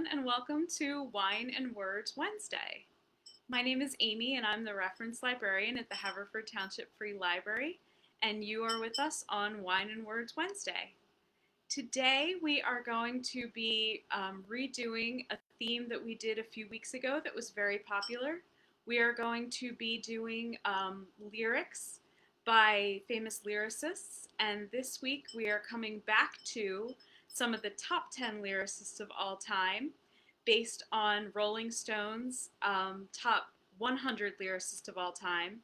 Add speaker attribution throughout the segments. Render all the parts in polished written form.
Speaker 1: everyone, and welcome to Wine and Words Wednesday. My name is Amy, and I'm the reference librarian at the Haverford Township Free Library, and you are with us on Wine and Words Wednesday. Today, we are going to be redoing a theme that we did a few weeks ago that was very popular. We are going to be doing lyrics by famous lyricists, and this week we are coming back to some of the top 10 lyricists of all time based on Rolling Stone's top 100 lyricists of all time.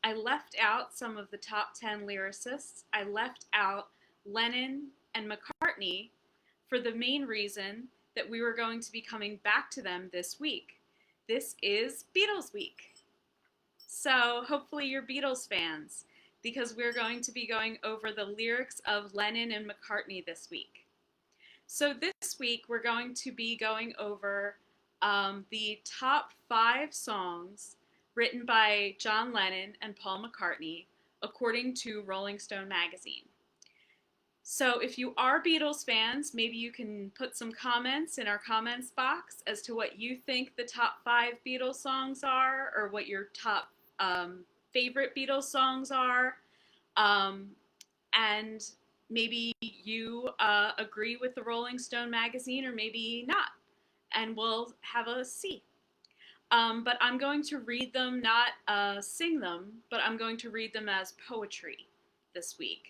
Speaker 1: I left out some of the top 10 lyricists. I left out Lennon and McCartney for the main reason that we were going to be coming back to them this week. This is Beatles Week. So hopefully you're Beatles fans, because we're going to be going over the lyrics of Lennon and McCartney this week. So this week we're going to be going over the top 5 songs written by John Lennon and Paul McCartney according to Rolling Stone magazine. So if you are Beatles fans, maybe you can put some comments in our comments box as to what you think the top 5 Beatles songs are, or what your top favorite Beatles songs are. And maybe you agree with the Rolling Stone magazine, or maybe not, and we'll have a see. But I'm going to read them, not sing them, but I'm going to read them as poetry this week.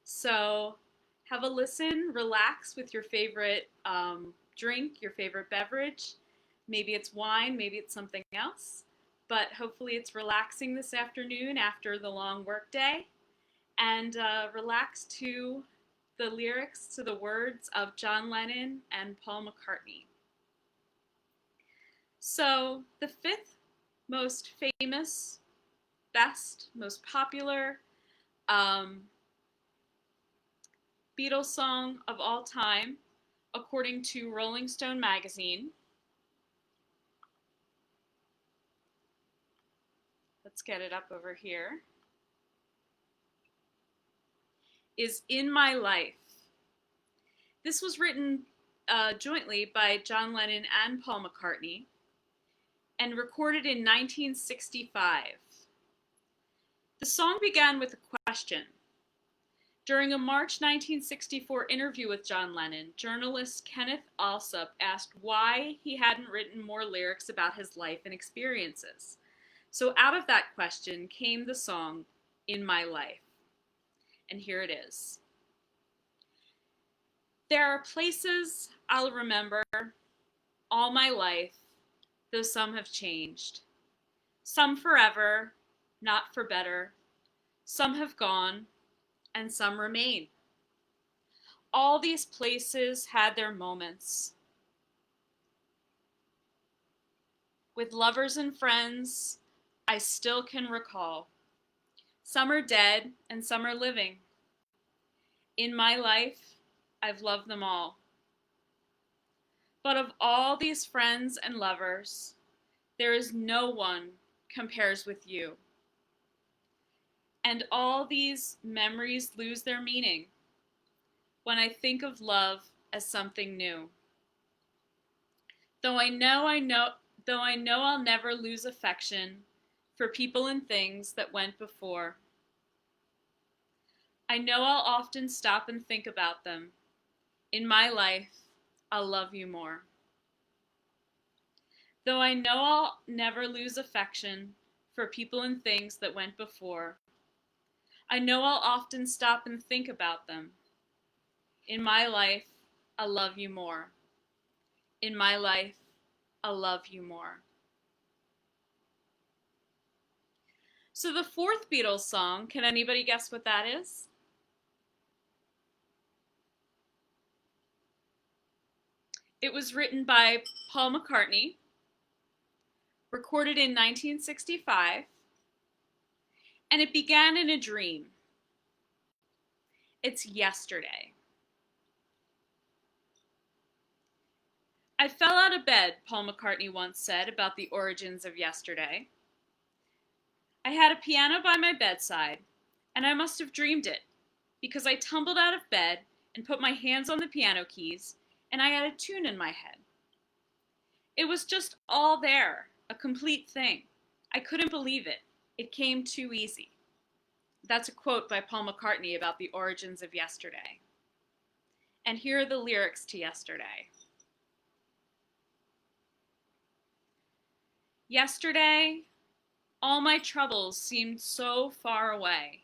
Speaker 1: So have a listen, relax with your favorite drink, your favorite beverage. Maybe it's wine, maybe it's something else, but hopefully it's relaxing this afternoon after the long work day. And relax to the lyrics, to the words of John Lennon and Paul McCartney. So the 5th most famous, best, most popular Beatles song of all time, according to Rolling Stone magazine. Let's get it up over here. Is In My Life. This was written jointly by John Lennon and Paul McCartney and recorded in 1965. The song began with a question. During a March 1964 interview with John Lennon, journalist Kenneth Alsop asked why he hadn't written more lyrics about his life and experiences. So out of that question came the song In My Life. And here it is. There are places I'll remember all my life, though some have changed. Some forever, not for better. Some have gone, and some remain. All these places had their moments. With lovers and friends, I still can recall. Some are dead and some are living. In my life, I've loved them all. But of all these friends and lovers, there is no one compares with you. And all these memories lose their meaning when I think of love as something new. Though I know I'll never lose affection for people and things that went before. I know I'll often stop and think about them. In my life, I'll love you more. Though I know I'll never lose affection for people and things that went before. I know I'll often stop and think about them. In my life, I'll love you more. In my life, I'll love you more. So the 4th Beatles song, can anybody guess what that is? It was written by Paul McCartney, recorded in 1965, and it began in a dream. It's Yesterday. I fell out of bed, Paul McCartney once said about the origins of Yesterday. I had a piano by my bedside, and I must have dreamed it, because I tumbled out of bed and put my hands on the piano keys, and I had a tune in my head. It was just all there, a complete thing. I couldn't believe it. It came too easy. That's a quote by Paul McCartney about the origins of Yesterday. And here are the lyrics to Yesterday. Yesterday, all my troubles seemed so far away.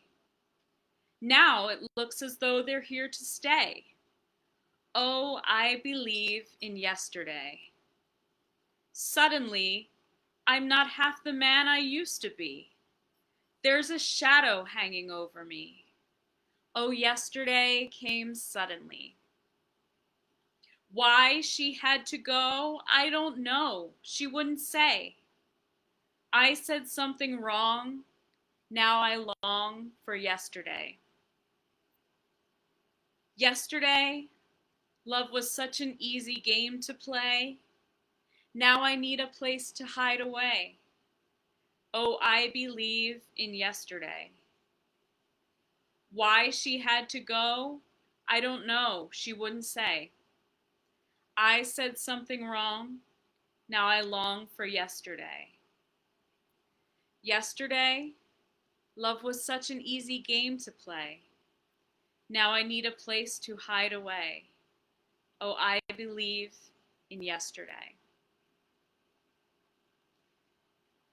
Speaker 1: Now it looks as though they're here to stay. Oh, I believe in yesterday. Suddenly, I'm not half the man I used to be. There's a shadow hanging over me. Oh, yesterday came suddenly. Why she had to go, I don't know. She wouldn't say. I said something wrong. Now I long for yesterday. Yesterday, love was such an easy game to play. Now I need a place to hide away. Oh, I believe in yesterday. Why she had to go, I don't know. She wouldn't say. I said something wrong. Now I long for yesterday. Yesterday, love was such an easy game to play. Now I need a place to hide away. Oh, I believe in yesterday.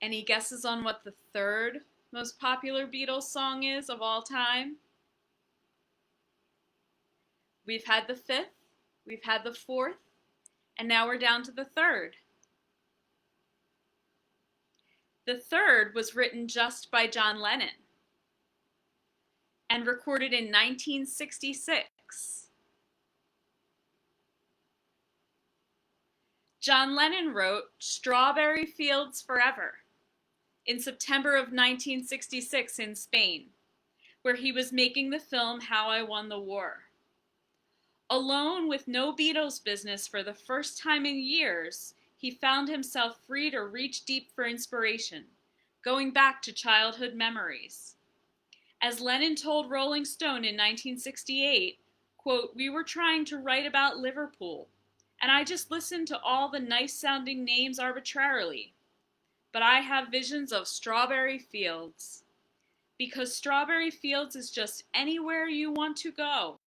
Speaker 1: Any guesses on what the third most popular Beatles song is of all time? We've had the fifth, we've had the fourth, and now we're down to the third. The third was written just by John Lennon and recorded in 1966. John Lennon wrote Strawberry Fields Forever in September of 1966 in Spain, where he was making the film How I Won the War. Alone with no Beatles business for the first time in years, he found himself free to reach deep for inspiration, going back to childhood memories. As Lennon told Rolling Stone in 1968, quote, "We were trying to write about Liverpool, and I just listened to all the nice-sounding names arbitrarily. But I have visions of Strawberry Fields, because Strawberry Fields is just anywhere you want to go."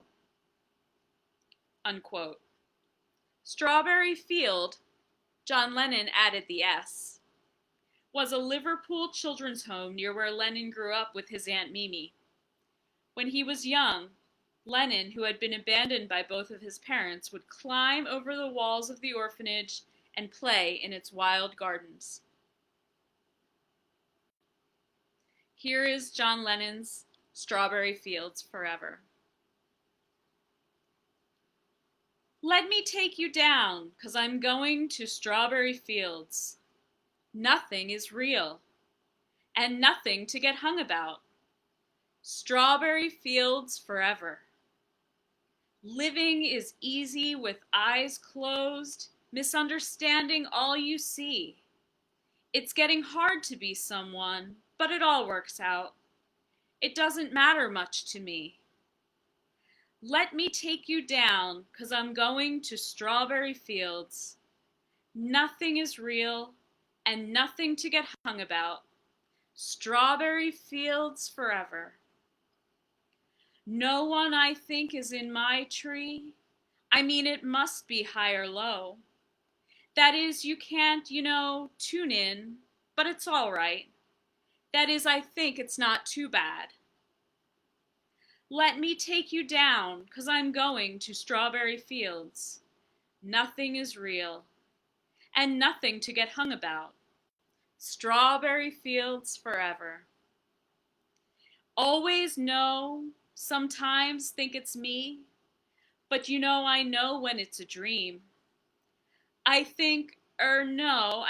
Speaker 1: Unquote. Strawberry Field, John Lennon added the S, was a Liverpool children's home near where Lennon grew up with his Aunt Mimi. When he was young, Lennon, who had been abandoned by both of his parents, would climb over the walls of the orphanage and play in its wild gardens. Here is John Lennon's Strawberry Fields Forever. Let me take you down, 'cause I'm going to strawberry fields. Nothing is real, and nothing to get hung about. Strawberry fields forever. Living is easy with eyes closed, misunderstanding all you see. It's getting hard to be someone, but it all works out. It doesn't matter much to me. Let me take you down, 'cause I'm going to strawberry fields. Nothing is real, and nothing to get hung about. Strawberry fields forever. No one, I think, is in my tree. I mean, it must be high or low. That is, you can't, tune in, but it's all right. That is, I think it's not too bad. Let me take you down, 'cause I'm going to strawberry fields. Nothing is real, and nothing to get hung about. Strawberry fields forever. Always know, sometimes think it's me, but I know when it's a dream. I think, no,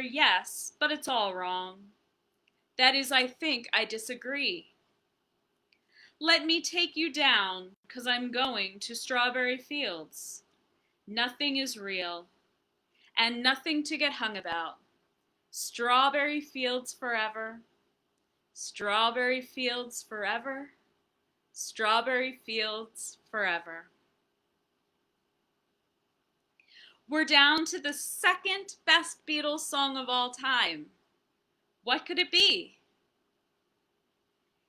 Speaker 1: yes, but it's all wrong. That is, I think I disagree. Let me take you down, 'cause I'm going to strawberry fields. Nothing is real, and nothing to get hung about. Strawberry fields forever. Strawberry fields forever. Strawberry fields forever. We're down to the second best Beatles song of all time. What could it be?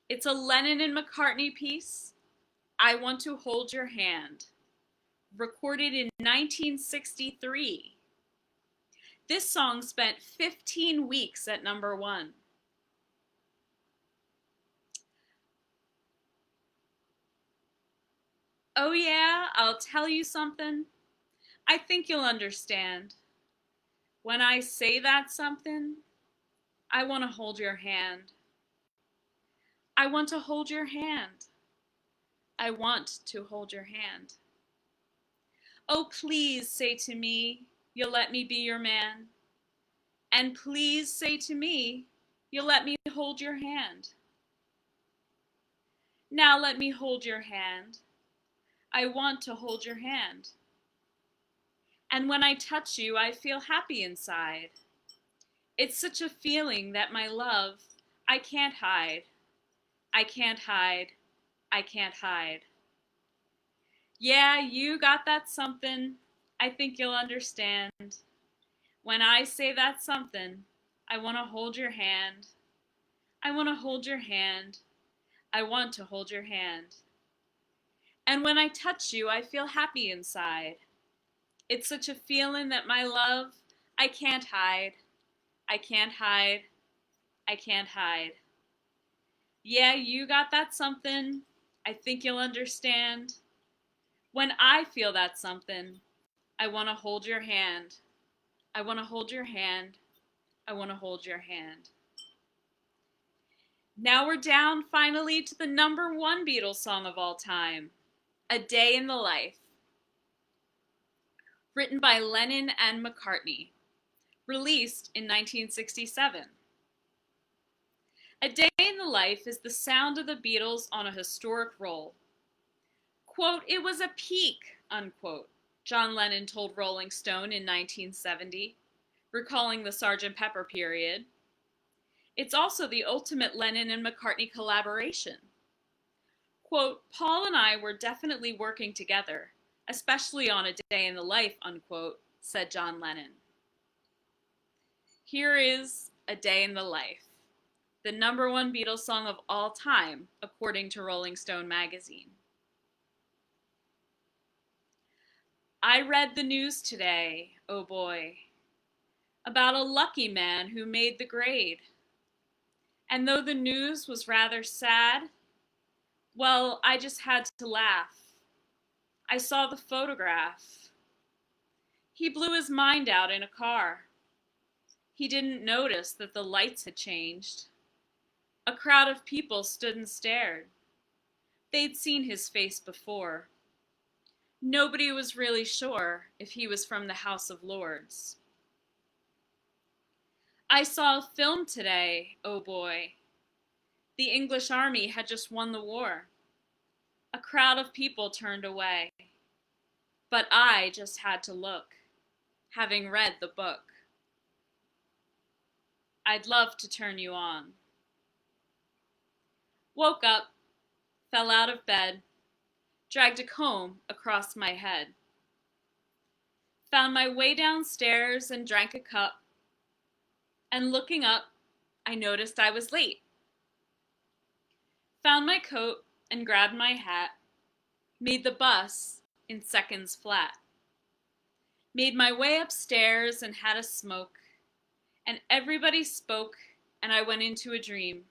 Speaker 1: It's a Lennon and McCartney piece, I Want to Hold Your Hand, recorded in 1963. This song spent 15 weeks at number 1. Oh yeah, I'll tell you something. I think you'll understand. When I say that something, I want to hold your hand. I want to hold your hand. I want to hold your hand. Oh, please say to me, you'll let me be your man. And please say to me, you'll let me hold your hand. Now let me hold your hand. I want to hold your hand. And when I touch you, I feel happy inside. It's such a feeling that my love, I can't hide. I can't hide. I can't hide. Yeah, you got that something. I think you'll understand. When I say that something, I want to hold your hand. I want to hold your hand. I want to hold your hand. And when I touch you, I feel happy inside. It's such a feeling that my love, I can't hide. I can't hide. I can't hide. Yeah, you got that something. I think you'll understand. When I feel that something, I want to hold your hand. I want to hold your hand. I want to hold your hand. Now we're down finally to the number 1 Beatles song of all time, A Day in the Life. Written by Lennon and McCartney. Released in 1967. A Day in the Life is the sound of the Beatles on a historic roll. Quote, it was a peak, unquote, John Lennon told Rolling Stone in 1970, recalling the Sgt. Pepper period. It's also the ultimate Lennon and McCartney collaboration. Quote, Paul and I were definitely working together, especially on A Day in the Life, unquote, said John Lennon. Here is A Day in the Life, the number 1 Beatles song of all time, according to Rolling Stone magazine. I read the news today, oh boy, about a lucky man who made the grade. And though the news was rather sad, well, I just had to laugh. I saw the photograph. He blew his mind out in a car. He didn't notice that the lights had changed. A crowd of people stood and stared. They'd seen his face before. Nobody was really sure if he was from the House of Lords. I saw a film today, oh boy. The English army had just won the war. A crowd of people turned away. But I just had to look, having read the book. I'd love to turn you on. Woke up, fell out of bed, dragged a comb across my head. Found my way downstairs and drank a cup. And looking up, I noticed I was late. Found my coat and grabbed my hat. Made the bus in seconds flat. Made my way upstairs and had a smoke. And everybody spoke and I went into a dream.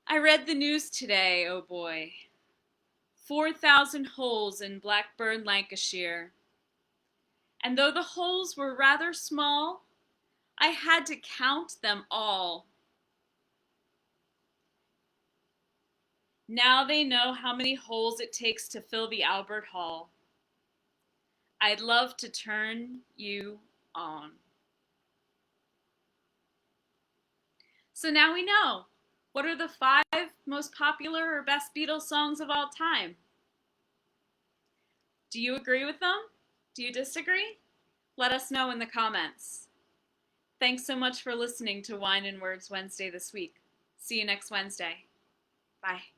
Speaker 1: I read the news today, oh boy. 4,000 holes in Blackburn, Lancashire. And though the holes were rather small, I had to count them all. Now they know how many holes it takes to fill the Albert Hall. I'd love to turn you on. So now we know. What are the 5 most popular or best Beatles songs of all time? Do you agree with them? Do you disagree? Let us know in the comments. Thanks so much for listening to Wine and Words Wednesday this week. See you next Wednesday. Bye.